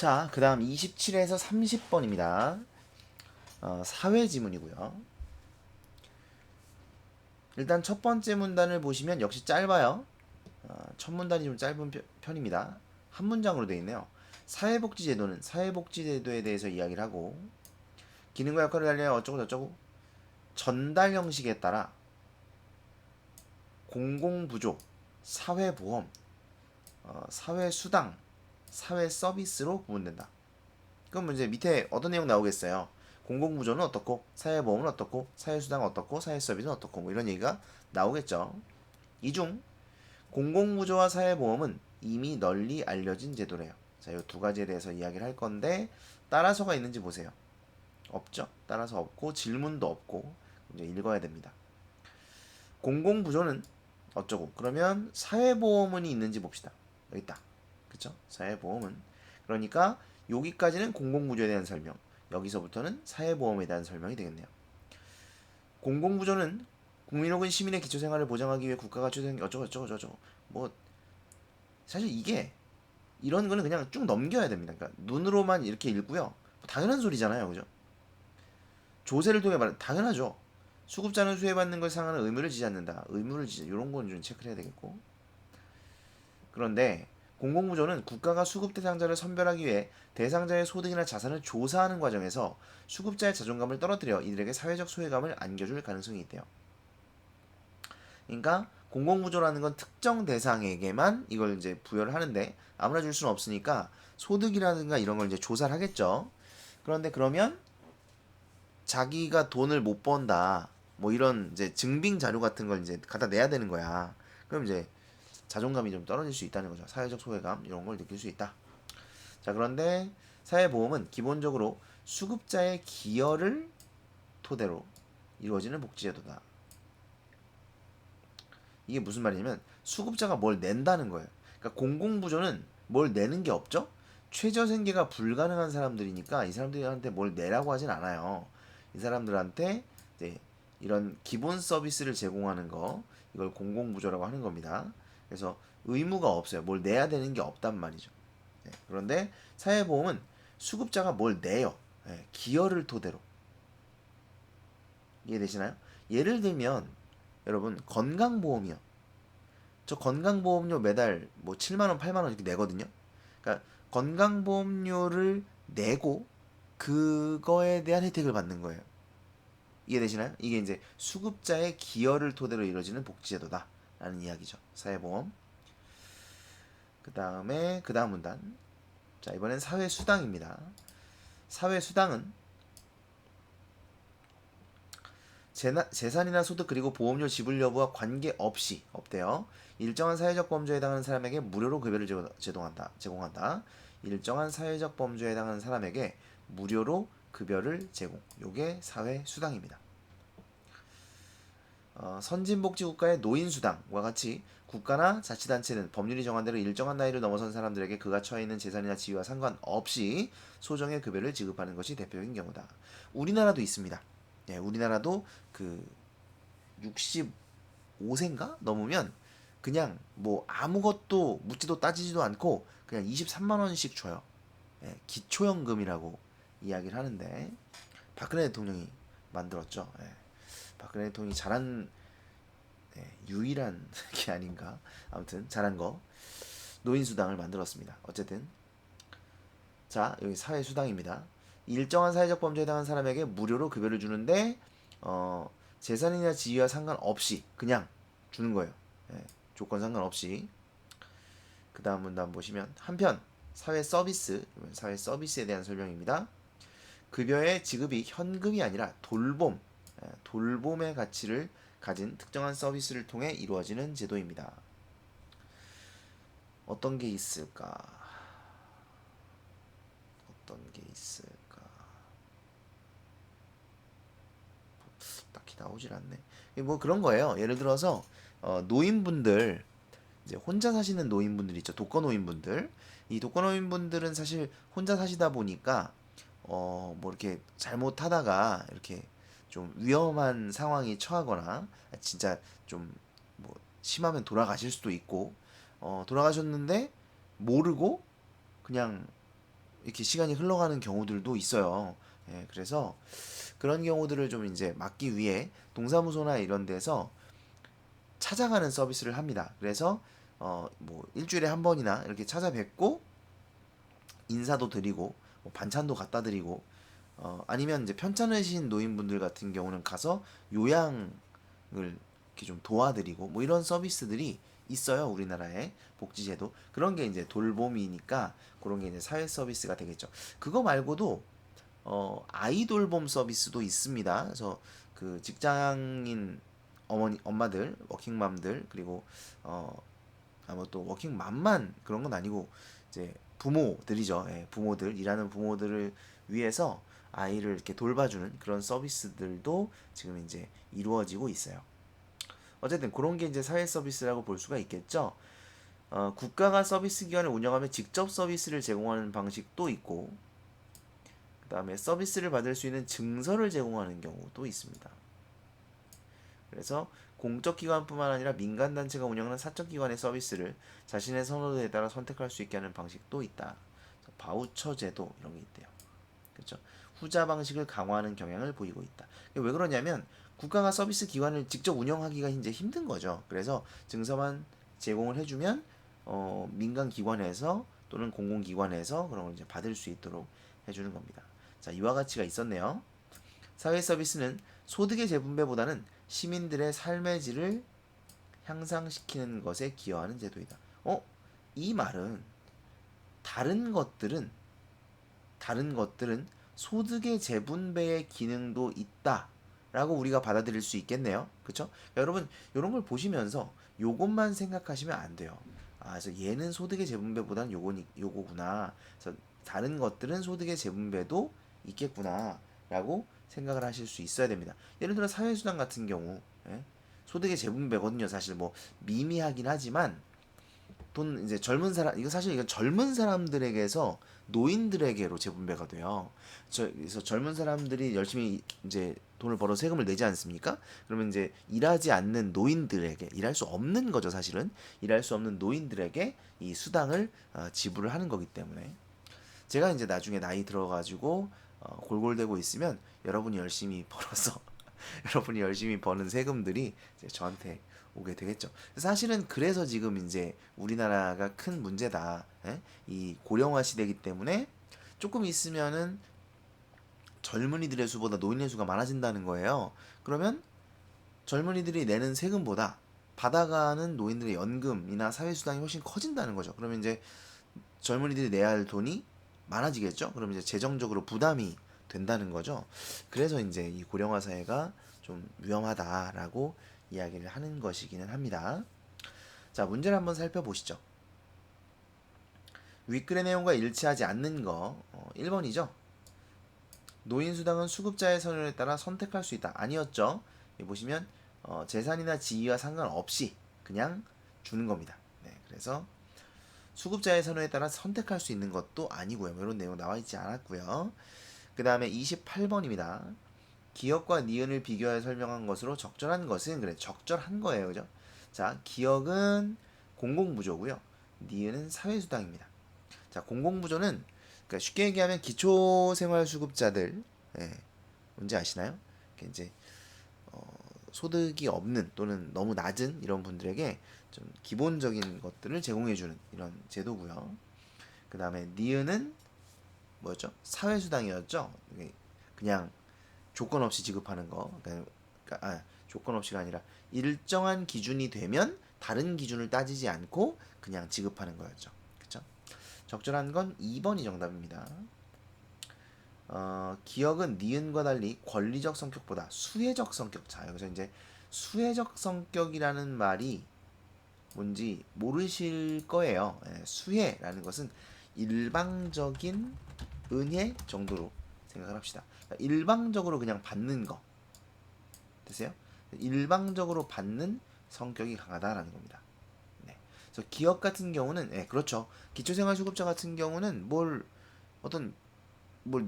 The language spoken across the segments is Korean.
자, 그 다음 27에서 30번입니다. 사회지문이고요. 일단 첫 번째 문단을 보시면 역시 짧아요. 첫 문단이 좀 짧은 편입니다. 한 문장으로 되어 있네요. 사회복지제도는 사회복지제도에 대해서 이야기를 하고 기능과 역할을 달리하여 어쩌고 저쩌고 전달 형식에 따라 공공부조, 사회보험, 사회수당, 사회서비스로 구분된다. 그럼 이제 밑에 어떤 내용 나오겠어요? 공공부조는 어떻고, 사회보험은 어떻고, 사회수당은 어떻고, 사회서비스는 어떻고, 뭐 이런 얘기가 나오겠죠. 이 중 공공부조와 사회보험은 이미 널리 알려진 제도래요. 자, 이 두 가지에 대해서 이야기를 할 건데 따라서가 있는지 보세요. 없죠? 따라서 없고 질문도 없고 이제 읽어야 됩니다. 공공부조는 어쩌고? 그러면 사회보험은 있는지 봅시다. 여기 있다. 그쵸? 사회보험은. 그러니까 여기까지는 공공부조에 대한 설명. 여기서부터는 사회보험에 대한 설명이 되겠네요. 공공부조는 국민 혹은 시민의 기초생활을 보장하기 위해 국가가 추진한 어쩌고 저쩌고 저쩌고. 뭐 사실 이게 이런 거는 그냥 쭉 넘겨야 됩니다. 그러니까 눈으로만 이렇게 읽고요. 뭐 당연한 소리잖아요. 그죠? 조세를 통해 말하는 당연하죠. 수급자는 수혜받는 것에 상하는 의무를 지지 않는다. 의무를 지지 이런 건 좀 체크를 해야 되겠고. 그런데 공공부조는 국가가 수급 대상자를 선별하기 위해 대상자의 소득이나 자산을 조사하는 과정에서 수급자의 자존감을 떨어뜨려 이들에게 사회적 소외감을 안겨줄 가능성이 있대요. 그러니까 공공부조라는 건 특정 대상에게만 이걸 이제 부여를 하는데 아무나 줄 수는 없으니까 소득이라든가 이런 걸 이제 조사를 하겠죠. 그런데 그러면 자기가 돈을 못 번다. 뭐 이런 이제 증빙 자료 같은 걸 이제 갖다 내야 되는 거야. 그럼 이제 자존감이 좀 떨어질 수 있다는 거죠. 사회적 소외감 이런 걸 느낄 수 있다. 자, 그런데 사회보험은 기본적으로 수급자의 기여를 토대로 이루어지는 복지제도다. 이게 무슨 말이냐면 수급자가 뭘 낸다는 거예요. 그러니까 공공부조는 뭘 내는 게 없죠. 최저생계가 불가능한 사람들이니까 이 사람들한테 뭘 내라고 하진 않아요. 이 사람들한테 이제 이런 기본 서비스를 제공하는 거 이걸 공공부조라고 하는 겁니다. 그래서 의무가 없어요. 뭘 내야 되는 게 없단 말이죠. 네, 그런데 사회보험은 수급자가 뭘 내요. 네, 기여를 토대로. 이해되시나요? 예를 들면 여러분 건강보험이요. 저 건강보험료 매달 뭐 7만 원, 8만 원 이렇게 내거든요. 그러니까 건강보험료를 내고 그거에 대한 혜택을 받는 거예요. 이해되시나요? 이게 이제 수급자의 기여를 토대로 이루어지는 복지제도다라는 이야기죠. 사회보험. 그 다음 문단. 자, 이번엔 사회수당입니다. 사회수당은 재산이나 소득 그리고 보험료 지불 여부와 관계없이 없대요. 일정한 사회적 범죄에 해당하는 사람에게 무료로 급여를 제공한다. 일정한 사회적 범죄에 해당하는 사람에게 무료로 급여를 제공. 요게 사회수당입니다. 선진복지국가의 노인수당과 같이 국가나 자치단체는 법률이 정한 대로 일정한 나이를 넘어선 사람들에게 그가 처해 있는 재산이나 지위와 상관없이 소정의 급여를 지급하는 것이 대표적인 경우다. 우리나라도 있습니다. 예, 우리나라도 그 65세인가 넘으면 그냥 뭐 아무것도 묻지도 따지지도 않고 그냥 23만 원씩 줘요. 예, 기초연금이라고 이야기를 하는데 박근혜 대통령이 만들었죠. 예, 박근혜 대통령이 잘한 유일한 게 아닌가. 아무튼 잘한 거 노인수당을 만들었습니다. 어쨌든 자, 여기 사회수당입니다. 일정한 사회적 범죄에 해당한 사람에게 무료로 급여를 주는데 재산이나 지위와 상관없이 그냥 주는 거예요. 예, 조건 상관없이. 그 다음 문단 보시면 한편 사회 서비스에 대한 설명입니다. 급여의 지급이 현금이 아니라 돌봄의 가치를 가진 특정한 서비스를 통해 이루어지는 제도입니다. 어떤 게 있을까? 어떤 게 있을까? 딱히 나오질 않네. 뭐 그런 거예요. 예를 들어서 노인분들 이제 혼자 사시는 노인분들 있죠. 독거노인분들. 이 독거노인분들은 사실 혼자 사시다 보니까 뭐 이렇게 잘못하다가 이렇게 좀 위험한 상황이 처하거나 진짜 좀 뭐 심하면 돌아가실 수도 있고 돌아가셨는데 모르고 그냥 이렇게 시간이 흘러가는 경우들도 있어요. 예, 그래서 그런 경우들을 좀 이제 막기 위해 동사무소나 이런 데서 찾아가는 서비스를 합니다. 그래서 뭐 일주일에 한 번이나 이렇게 찾아뵙고 인사도 드리고 뭐 반찬도 갖다 드리고 아니면 이제 편찮으신 노인분들 같은 경우는 가서 요양을 이렇게 좀 도와드리고 뭐 이런 서비스들이 있어요. 우리나라에 복지제도 그런 게 이제 돌봄이니까 그런 게 이제 사회 서비스가 되겠죠. 그거 말고도 아이 돌봄 서비스도 있습니다. 그래서 그 직장인 어머니 엄마들 워킹맘들 그리고 아마 또 워킹맘만 그런 건 아니고 이제 부모들이죠. 예, 부모들 일하는 부모들을 위해서 아이를 이렇게 돌봐주는 그런 서비스들도 지금 이제 이루어지고 있어요. 어쨌든 그런 게 이제 사회 서비스라고 볼 수가 있겠죠. 국가가 서비스 기관을 운영하며 직접 서비스를 제공하는 방식도 있고, 그 다음에 서비스를 받을 수 있는 증서를 제공하는 경우도 있습니다. 그래서 공적 기관뿐만 아니라 민간 단체가 운영하는 사적 기관의 서비스를 자신의 선호도에 따라 선택할 수 있게 하는 방식도 있다. 바우처 제도 이런 게 있대요. 그렇죠? 후자 방식을 강화하는 경향을 보이고 있다. 왜 그러냐면 국가가 서비스 기관을 직접 운영하기가 이제 힘든 거죠. 그래서 증서만 제공을 해주면 민간 기관에서 또는 공공기관에서 그런 걸 이제 받을 수 있도록 해주는 겁니다. 자, 이와 가치가 있었네요. 사회 서비스는 소득의 재분배보다는 시민들의 삶의 질을 향상시키는 것에 기여하는 제도이다. 이 말은 다른 것들은 소득의 재분배의 기능도 있다라고 우리가 받아들일 수 있겠네요. 그렇죠? 여러분 이런 걸 보시면서 요것만 생각하시면 안 돼요. 그래서 얘는 소득의 재분배보다는 요거구나. 그래서 다른 것들은 소득의 재분배도 있겠구나라고 생각을 하실 수 있어야 됩니다. 예를 들어 사회수당 같은 경우 예? 소득의 재분배거든요. 사실 뭐 미미하긴 하지만 돈 이제 젊은 사람 이거 사실 이건 젊은 사람들에게서 노인들에게로 재분배가 돼요. 그래서 젊은 사람들이 열심히 이제 돈을 벌어 세금을 내지 않습니까? 그러면 이제 일하지 않는 노인들에게 일할 수 없는 거죠, 사실은. 일할 수 없는 노인들에게 이 수당을 지불을 하는 거기 때문에 제가 이제 나중에 나이 들어가지고 골골대고 있으면 여러분이 열심히 벌어서 여러분이 열심히 버는 세금들이 이제 저한테 오게 되겠죠. 사실은 그래서 지금 이제 우리나라가 큰 문제다. 예? 이 고령화 시대이기 때문에 조금 있으면은 젊은이들의 수보다 노인의 수가 많아진다는 거예요. 그러면 젊은이들이 내는 세금보다 받아가는 노인들의 연금이나 사회수당이 훨씬 커진다는 거죠. 그러면 이제 젊은이들이 내야 할 돈이 많아지겠죠. 그럼 이제 재정적으로 부담이 된다는 거죠. 그래서 이제 이 고령화 사회가 좀 위험하다라고 이야기를 하는 것이기는 합니다. 자, 문제를 한번 살펴보시죠. 윗글의 내용과 일치하지 않는 거 1번이죠. 노인수당은 수급자의 선호에 따라 선택할 수 있다. 아니었죠. 여기 보시면 재산이나 지위와 상관없이 그냥 주는 겁니다. 네, 그래서 수급자의 선호에 따라 선택할 수 있는 것도 아니고요. 이런 내용 나와 있지 않았고요. 그 다음에 28번입니다. 기억과 니은을 비교하여 설명한 것으로 적절한 것은 그래 적절한 거예요. 그죠? 자, 기억은 공공부조고요. 니은은 사회수당입니다. 자, 공공부조는 그러니까 쉽게 얘기하면 기초생활수급자들 뭔지 아시나요? 이제 소득이 없는 또는 너무 낮은 이런 분들에게 좀 기본적인 것들을 제공해주는 이런 제도고요. 그 다음에 니은은 뭐였죠? 사회수당이었죠. 그냥 조건 없이 지급하는 거. 조건 없이가 아니라 일정한 기준이 되면 다른 기준을 따지지 않고 그냥 지급하는 거였죠. 그쵸? 적절한 건 2번이 정답입니다. 기억은 니은과 달리 권리적 성격보다 수혜적 성격. 자, 여기서 이제 수혜적 성격이라는 말이 뭔지 모르실 거예요. 수혜라는 것은 일방적인 은혜 정도로 생각을 합시다. 그러니까 일방적으로 그냥 받는 거. 됐어요? 일방적으로 받는 성격이 강하다라는 겁니다. 네. 그래서 기업 같은 경우는 그렇죠. 기초생활수급자 같은 경우는 뭘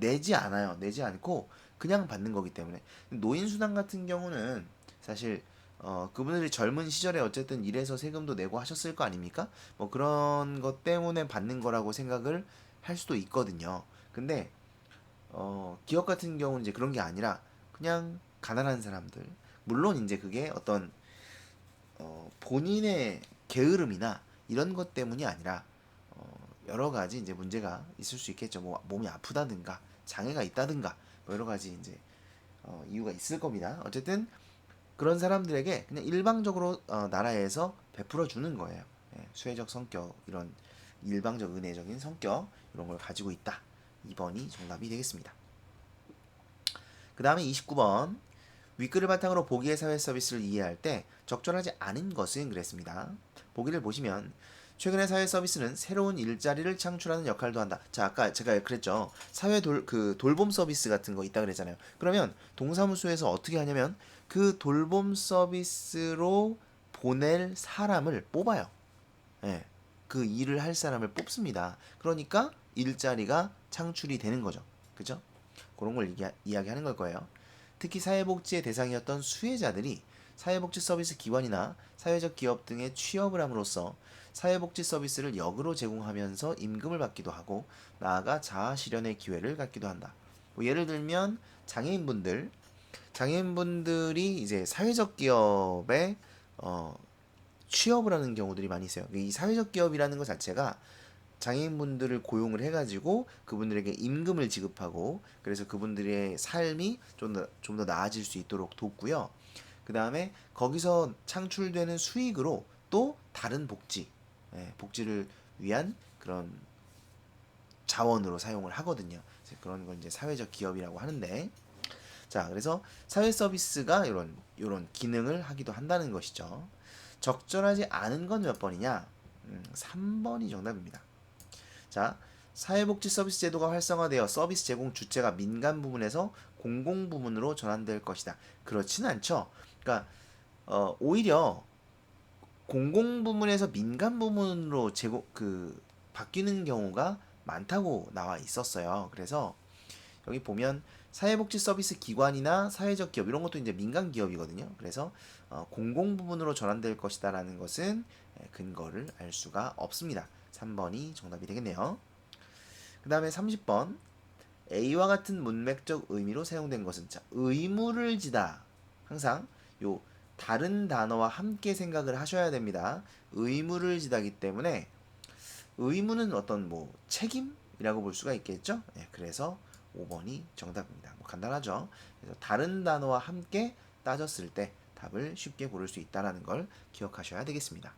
내지 않아요. 내지 않고 그냥 받는 거기 때문에 노인수당 같은 경우는 사실 그분들이 젊은 시절에 어쨌든 일해서 세금도 내고 하셨을 거 아닙니까? 뭐 그런 것 때문에 받는 거라고 생각을 할 수도 있거든요. 근데 기업 같은 경우는 이제 그런 게 아니라 그냥 가난한 사람들, 물론 이제 그게 어떤 본인의 게으름이나 이런 것 때문이 아니라 여러 가지 이제 문제가 있을 수 있겠죠. 뭐 몸이 아프다든가 장애가 있다든가 뭐 여러 가지 이제 이유가 있을 겁니다. 어쨌든 그런 사람들에게 그냥 일방적으로 나라에서 베풀어 주는 거예요. 예, 수혜적 성격, 이런 일방적 은혜적인 성격 이런 걸 가지고 있다. 2번이 정답이 되겠습니다. 그 다음에 29번, 윗글을 바탕으로 보기의 사회 서비스를 이해할 때 적절하지 않은 것은 그랬습니다. 보기를 보시면 최근의 사회 서비스는 새로운 일자리를 창출하는 역할도 한다. 자, 아까 제가 그랬죠. 돌봄 서비스 같은 거 있다 그랬잖아요. 그러면 동사무소에서 어떻게 하냐면 그 돌봄 서비스로 보낼 사람을 뽑아요. 예. 그 일을 할 사람을 뽑습니다. 그러니까 일자리가 창출이 되는 거죠. 그죠? 그런 걸 이야기하는 걸 거예요. 특히 사회복지의 대상이었던 수혜자들이 사회복지 서비스 기관이나 사회적 기업 등에 취업을 함으로써 사회복지 서비스를 역으로 제공하면서 임금을 받기도 하고 나아가 자아 실현의 기회를 갖기도 한다. 뭐 예를 들면 장애인분들이 이제 사회적 기업에 취업을 하는 경우들이 많이 있어요. 이 사회적 기업이라는 것 자체가 장애인분들을 고용을 해가지고 그분들에게 임금을 지급하고 그래서 그분들의 삶이 좀 더 나아질 수 있도록 돕고요. 그 다음에 거기서 창출되는 수익으로 또 다른 복지를 위한 그런 자원으로 사용을 하거든요. 그런 걸 이제 사회적 기업이라고 하는데, 자, 그래서 사회 서비스가 이런 기능을 하기도 한다는 것이죠. 적절하지 않은 건 몇 번이냐? 3번이 정답입니다. 자, 사회복지 서비스 제도가 활성화되어 서비스 제공 주체가 민간 부문에서 공공 부문으로 전환될 것이다. 그렇진 않죠. 그러니까 오히려 공공 부문에서 민간 부문으로 바뀌는 경우가 많다고 나와 있었어요. 그래서 여기 보면 사회복지 서비스 기관이나 사회적 기업 이런 것도 이제 민간 기업이거든요. 그래서 공공 부문으로 전환될 것이다라는 것은 근거를 알 수가 없습니다. 3번이 정답이 되겠네요. 그 다음에 30번, A와 같은 문맥적 의미로 사용된 것은, 자, 의무를 지다. 항상 요 다른 단어와 함께 생각을 하셔야 됩니다. 의무를 지다기 때문에 의무는 어떤 뭐 책임이라고 볼 수가 있겠죠. 네, 그래서 5번이 정답입니다. 뭐 간단하죠. 그래서 다른 단어와 함께 따졌을 때 답을 쉽게 고를 수 있다는 걸 기억하셔야 되겠습니다.